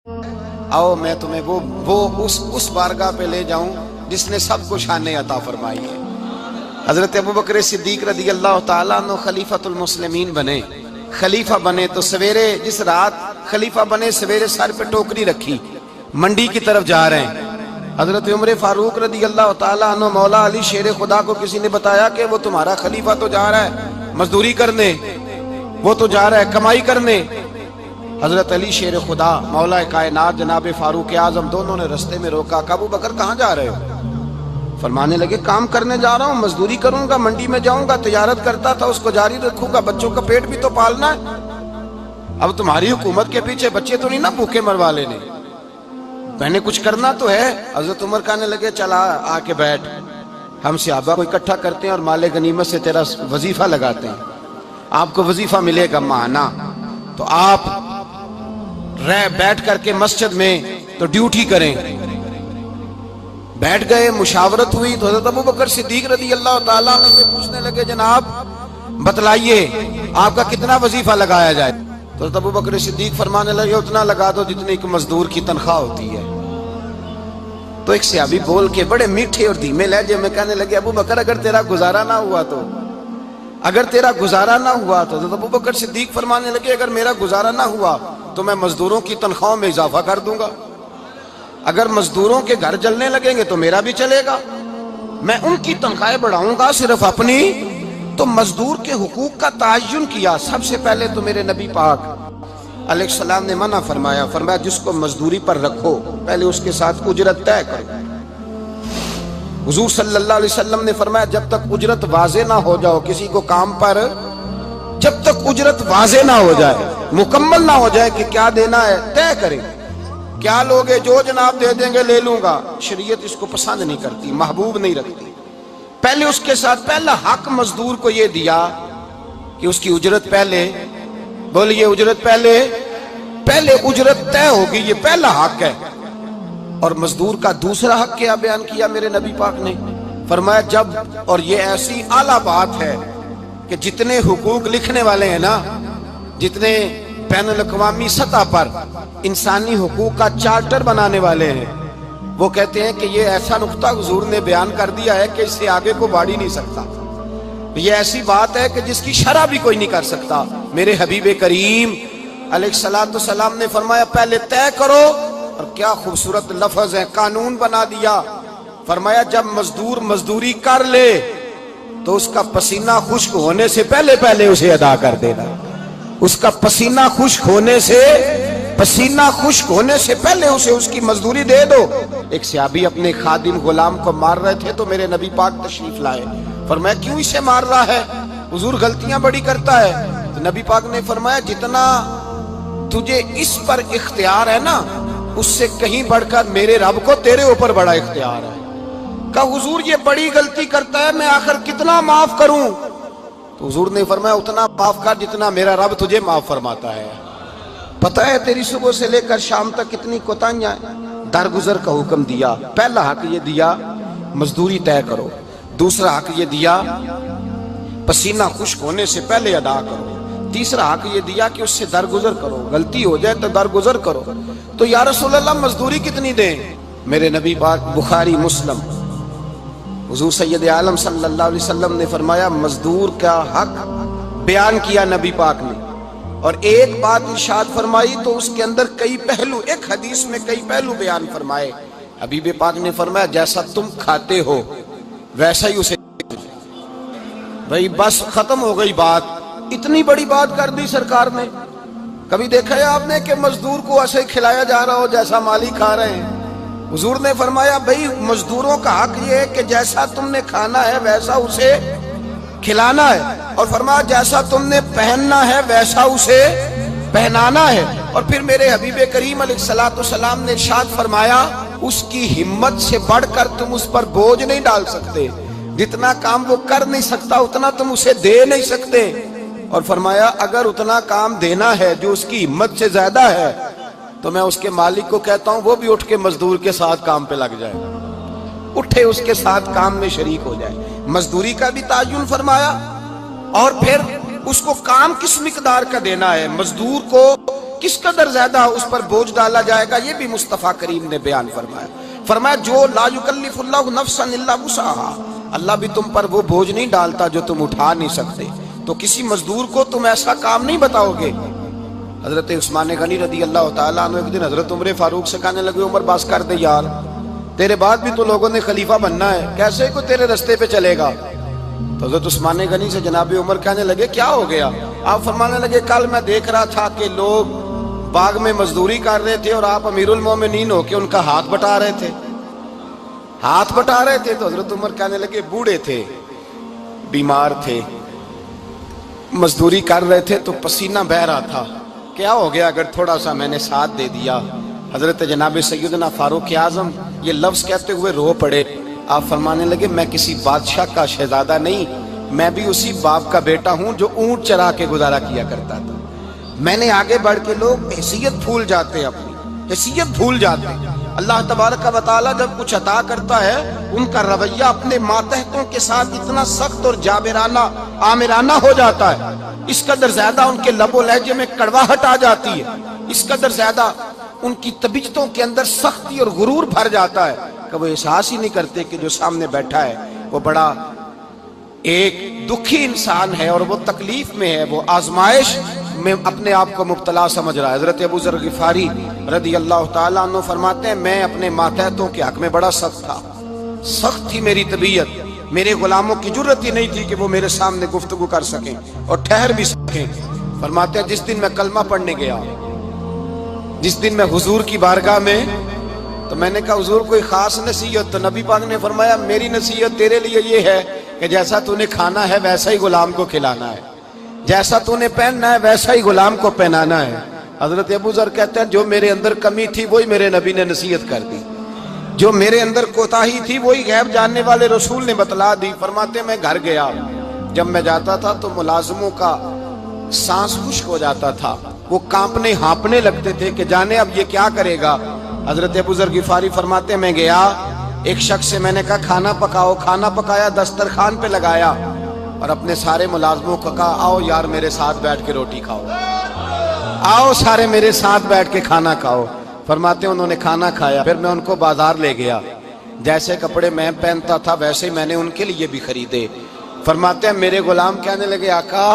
आओ मैं तुम्हें वो उस बारगाह पे ले जाऊं जिसने सबको शान अता फरमाई है। हजरत अबू बकर सिद्दीक रदी अल्लाह ताला अन्हु खलीफतुल मुस्लिमीन बने, खलीफा बने तो सवेरे जिस रात खलीफा बने सवेरे सर पे टोकरी रखी, मंडी की तरफ जा रहे हैं। हजरत उमर फारूक रदी अल्लाह ताला अन्हु मौला अली शेर खुदा को किसी ने बताया कि वो तुम्हारा खलीफा तो जा रहा है मजदूरी करने, वो तो जा रहा है कमाई करने। हजरत अली शेर खुदा मौला कायनात जनाब फारूक आजम दोनों ने रस्ते में रोका। अबू बकर कहाँ जा रहे हो? फरमाने लगे काम करने जा रहा हूँ, मजदूरी करूंगा, मंडी में जाऊंगा, तिजारत करता था उसको जारी रखूंगा, बच्चों का पेट भी तो पालना है। अब तुम्हारी हुकूमत के पीछे बच्चे तो नहीं ना भूखे मरवा लेने, मैंने कुछ करना तो है। हजरत उमर कहने लगे चला आके बैठ, हम सहाबा को इकट्ठा करते हैं और माले गनीमत से तेरा वजीफा लगाते हैं, आपको वजीफा मिलेगा माना। तो आप बैठ करके मस्जिद में तो ड्यूटी करें। बैठ गए, मुशावरत हुई तो हज़रत अबू बकर सिद्दीक रज़ी अल्लाह ताला अन्हु से पूछने लगे जनाब बतलाइए आपका कितना वजीफा लगाया जाए? तो हज़रत अबू बकर सिद्दीक फरमाने लगे उतना लगा दो जितनी एक मजदूर की तनख्वाह होती है। तो एक सहाबी बोल के बड़े मीठे और धीमे लहजे में कहने लगे अबू बकर अगर तेरा गुजारा ना हुआ तो, अगर तेरा गुजारा ना हुआ तो अबू बकर सिद्दीक फरमाने लगे अगर मेरा गुजारा ना हुआ तो मैं मजदूरों की तनख्वाह में इजाफा कर दूंगा, अगर मजदूरों के घर जलने लगेंगे तो मेरा भी चलेगा, मैं उनकी तनख्वाहें बढ़ाऊंगा सिर्फ अपनी। तो मजदूर के हुकूक का तायुन किया। सबसे पहले तो मेरे नबी पाक अलैहिस्सलाम ने मना फरमाया, फरमाया जिसको मजदूरी पर रखो पहले उसके साथ उजरत तय करो। हुजूर सल्लल्लाहु अलैहि वसल्लम ने फरमाया जब तक उजरत वाज़े ना हो जाओ किसी को काम पर, जब तक उजरत वाज़े ना हो जाए, मुकम्मल ना हो जाए कि क्या देना है तय करें। क्या लोगे? जो जनाब दे देंगे ले लूंगा। शरीयत इसको पसंद नहीं करती, महबूब नहीं रखती। पहले उसके साथ पहला हक मजदूर को ये दिया कि उसकी उजरत पहले, बोलिए उजरत पहले उजरत तय होगी, ये पहला हक है। और मजदूर का दूसरा हक क्या बयान किया मेरे नबी पाक ने? फरमाया जब, और ये ऐसी आला बात है कि जितने हुकूक लिखने वाले हैं ना, जितने बैनुल अक़वामी सतह पर इंसानी हुकूक का चार्टर बनाने वाले हैं, वो कहते हैं कि ये ऐसा नुक्ता हुजूर ने बयान कर दिया है कि इससे आगे को बढ़ ही नहीं सकता। ये ऐसी बात है कि जिसकी शरह भी कोई नहीं कर सकता। मेरे हबीब करीम अलैहिस्सलातु सलाम ने फरमाया पहले तय करो। और क्या खूबसूरत लफ्ज है, कानून बना दिया। फरमाया जब मजदूर मजदूरी कर ले तो उसका पसीना खुश्क होने से पहले पहले उसे अदा कर देना। उसका पसीना खुश्क होने से पहले उसे उसकी मजदूरी दे दो। एक सहाबी अपने खादिम गुलाम को मार रहे थे तो मेरे नबी पाक तशरीफ लाए। फरमाया क्यों इसे मार रहा है? हुजूर गलतियां बड़ी करता है। तो नबी पाक ने फरमाया जितना तुझे इस पर इख्तियार है ना, उससे कहीं बढ़कर मेरे रब को तेरे ऊपर बड़ा इख्तियार है। कहा हुजूर ये बड़ी गलती करता है, मैं आखिर कितना माफ करूं? तो हुजूर ने फरमाया उतना माफ कर जितना मेरा रब तुझे माफ फरमाता है। पता है तेरी सुबह से लेकर शाम तक कितनी कोताहियां हैं। दरगुजर का हुक्म दिया। पहला हक ये दिया मजदूरी तय करो, दूसरा हक ये दिया पसीना खुश्क होने से पहले अदा करो, तीसरा हक ये दिया कि उससे दरगुजर करो, गलती हो जाए तो दरगुजर करो। तो या रसूल अल्लाह मजदूरी कितनी दें? मेरे नबी पाक बुखारी मुस्लिम हुजूर सैयद आलम सल्लल्लाहु अलैहि वसल्लम ने फरमाया मजदूर का हक बयान किया नबी पाक ने, और एक बात इरशाद फरमाई तो उसके अंदर कई पहलू, एक हदीस में कई पहलू बयान फरमाए। हबीब पाक ने फरमाया जैसा तुम खाते हो वैसा ही उसे। भाई बस खत्म हो गई बात। इतनी बड़ी बात कर दी सरकार ने। कभी देखा है आपने कि मजदूर को ऐसे खिलाया जा रहा हो जैसा मालिक खा रहे हैं? हुजूर ने फरमाया भाई मजदूरों का हक ये है कि जैसा तुमने खाना है वैसा उसे खिलाना है, और फरमाया जैसा तुमने पहनना है वैसा उसे पहनाना है। और फिर मेरे हबीब करीम अलैहिस्सलातु सलाम ने इरशाद फरमाया उसकी हिम्मत से बढ़कर तुम उस पर बोझ नहीं डाल सकते। जितना काम वो कर नहीं सकता उतना तुम उसे दे नहीं सकते। और फरमाया अगर उतना काम देना है जो उसकी हिम्मत से ज्यादा है तो मैं उसके मालिक को कहता हूं वो भी उठ के मजदूर के साथ काम पे लग जाए, उठे उसके साथ काम में शरीक हो जाए। मजदूरी का भी तायुन फरमाया। और फिर उसको काम किस मिकदार का देना है मजदूर को, کس قدر زیادہ اس پر بوجھ ڈالا جائے گا، یہ بھی مصطفیٰ کریم نے بیان فرمایا۔ فرمایا جو لا یکلف اللہ نفسا الا وسعها، اللہ بھی تم پر وہ بوجھ نہیں ڈالتا جو تم اٹھا نہیں سکتے، تو کسی مزدور کو تم ایسا کام نہیں بتاؤ گے۔ حضرت عثمان غنی رضی اللہ تعالیٰ عنہ ایک دن حضرت عمر فاروق سے کہنے لگے عمر بس کر دے یار، تیرے بعد بھی تو لوگوں نے خلیفہ بننا ہے، کیسے کوئی تیرے رستے پہ چلے گا؟ تو حضرت عثمان غنی سے جناب عمر کہنے لگے کیا ہو گیا؟ آپ فرمانے لگے کل میں دیکھ رہا تھا کہ لوگ باغ میں مزدوری کر رہے تھے اور آپ امیر المومنین ہو کے ان کا ہاتھ بٹا رہے تھے، ہاتھ بٹا رہے تھے۔ تو حضرت عمر کہنے لگے بوڑھے تھے، بیمار تھے، مزدوری کر رہے تھے تو پسینہ بہہ رہا تھا، کیا ہو گیا اگر تھوڑا سا میں نے ساتھ دے دیا؟ حضرت جناب سیدنا فاروق اعظم یہ لفظ کہتے ہوئے رو پڑے۔ آپ فرمانے لگے میں کسی بادشاہ کا شہزادہ نہیں، میں بھی اسی باپ کا بیٹا ہوں جو اونٹ چرا کے گزارا کیا کرتا تھا۔ میں نے آگے بڑھ کے لوگ حیثیت بھول جاتے ہیں، اپنی حیثیت بھول جاتے ہیں۔ اللہ تبارک و تعالیٰ جب کچھ عطا کرتا ہے ان کا رویہ اپنے ماتحتوں کے ساتھ اتنا سخت اور جابرانہ آمرانہ ہو جاتا ہے، اس قدر زیادہ ان کے لب و لہجے میں کڑواہٹ آ جاتی ہے، اس قدر زیادہ ان کی طبیعتوں کے اندر سختی اور غرور بھر جاتا ہے کہ وہ احساس ہی نہیں کرتے کہ جو سامنے بیٹھا ہے وہ بڑا ایک دکھی انسان ہے اور وہ تکلیف میں ہے، وہ آزمائش میں اپنے آپ کو مبتلا سمجھ رہا ہے۔ حضرت ابو ذر غفاری رضی اللہ تعالیٰ عنہ فرماتے ہیں میں اپنے ماتحتوں کے حق میں بڑا سخت تھا، سخت تھی میری طبیعت، میرے غلاموں کی جرت ہی نہیں تھی کہ وہ میرے سامنے گفتگو کر سکیں اور ٹھہر بھی سکیں۔ فرماتے ہیں جس دن میں کلمہ پڑھنے گیا، جس دن میں حضور کی بارگاہ میں، تو میں نے کہا حضور کوئی خاص نصیحت؟ تو نبی پاک نے فرمایا میری نصیحت تیرے لیے یہ ہے کہ جیسا تو نے کھانا ہے ویسا ہی غلام کو کھلانا ہے، جیسا تو نے پہننا ہے ویسا ہی غلام کو پہنانا ہے۔ حضرت ابو ذر کہتے ہیں جو میرے اندر کمی تھی وہی میرے نبی نے نصیحت کر دی، جو میرے اندر کوتاہی تھی وہی غیب جاننے والے رسول نے بتلا دی۔ فرماتے ہیں میں گھر گیا، جب میں جاتا تھا تو ملازموں کا سانس خشک ہو جاتا تھا، وہ کانپنے ہانپنے لگتے تھے کہ جانے اب یہ کیا کرے گا۔ حضرت ابو ذر غفاری فرماتے ہیں میں گیا، ایک شخص سے میں نے کہا کھانا پکاؤ، کھانا پکایا، دسترخوان پہ لگایا اور اپنے سارے ملازموں کو کہا آؤ یار میرے ساتھ بیٹھ کے روٹی کھاؤ، آؤ سارے میرے ساتھ بیٹھ کے کھانا کھاؤ۔ فرماتے ہیں انہوں نے کھانا کھایا، پھر میں ان کو بازار لے گیا، جیسے کپڑے میں پہنتا تھا ویسے میں نے ان کے لیے بھی خریدے۔ فرماتے ہیں میرے غلام کہنے لگے آقا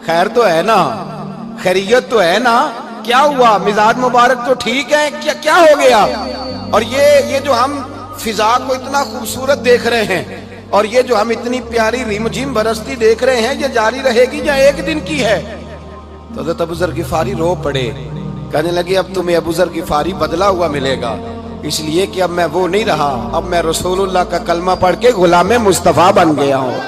خیر تو ہے نا، خیریت تو ہے نا، کیا ہوا؟ مزاج مبارک تو ٹھیک ہے، کیا ہو گیا؟ اور یہ جو ہم فضا کو اتنا خوبصورت دیکھ رہے ہیں اور یہ جو ہم اتنی پیاری ریم جھیم برستی دیکھ رہے ہیں، یہ جاری رہے گی یا ایک دن کی ہے؟ تو حضرت ابو ذر غفاری رو پڑے، کہنے لگے اب تمہیں ابو ذر غفاری بدلا ہوا ملے گا، اس لیے کہ اب میں وہ نہیں رہا، اب میں رسول اللہ کا کلمہ پڑھ کے غلام مصطفیٰ بن گیا ہوں،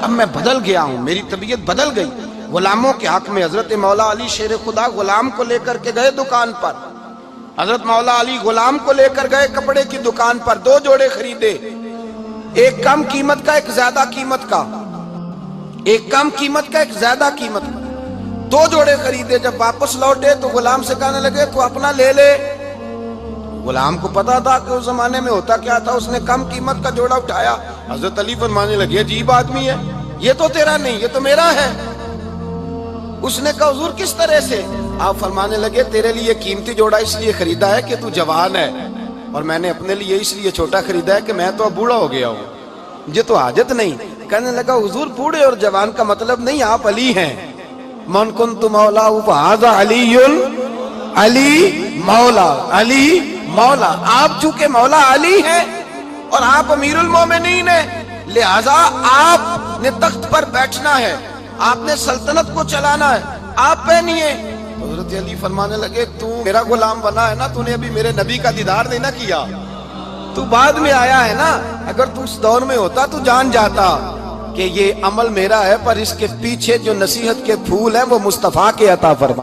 اب میں بدل گیا ہوں، میری طبیعت بدل گئی۔ غلاموں کے حق میں حضرت مولا علی شیر خدا غلام کو لے کر کے گئے دکان پر، حضرت مولا علی غلام کو لے کر گئے کپڑے کی دکان پر، 2 جوڑے خریدے، ایک کم قیمت کا ایک زیادہ قیمت کا، ایک کم قیمت کا ایک زیادہ قیمت کا، 2 جوڑے خریدے۔ جب واپس لوٹے تو غلام سے کہنے لگے تو اپنا لے لے۔ غلام کو پتا تھا کہ اس زمانے میں ہوتا کیا تھا، اس نے کم قیمت کا جوڑا اٹھایا۔ حضرت علی فرمانے لگے عجیب آدمی ہے، یہ تو تیرا نہیں، یہ تو میرا ہے۔ اس نے کہا حضور کس طرح سے؟ آپ فرمانے لگے تیرے لیے قیمتی جوڑا اس لیے خریدا ہے کہ تو جوان ہے، اور میں نے اپنے لیے اس لیے چھوٹا خریدا ہے کہ میں تو اب بوڑھا ہو گیا ہوں، مجھے تو حاجت نہیں۔ کہنے لگا حضور بوڑھے اور جوان کا مطلب نہیں، آپ علی ہیں، من کنت مولا فہذا علی، علی مولا، علی مولا، آپ چونکہ مولا علی ہیں اور آپ امیر المومنین ہیں، لہذا آپ نے تخت پر بیٹھنا ہے، آپ نے سلطنت کو چلانا ہے، آپ پہنیے۔ حضرت علی فرمانے لگے تو میرا غلام بنا ہے نا، تو نے ابھی میرے نبی کا دیدار نہیں نہ کیا، تو بعد میں آیا ہے نا، اگر تو اس دور میں ہوتا تو جان جاتا کہ یہ عمل میرا ہے، پر اس کے پیچھے جو نصیحت کے پھول ہیں وہ مصطفیٰ کے عطا فرما۔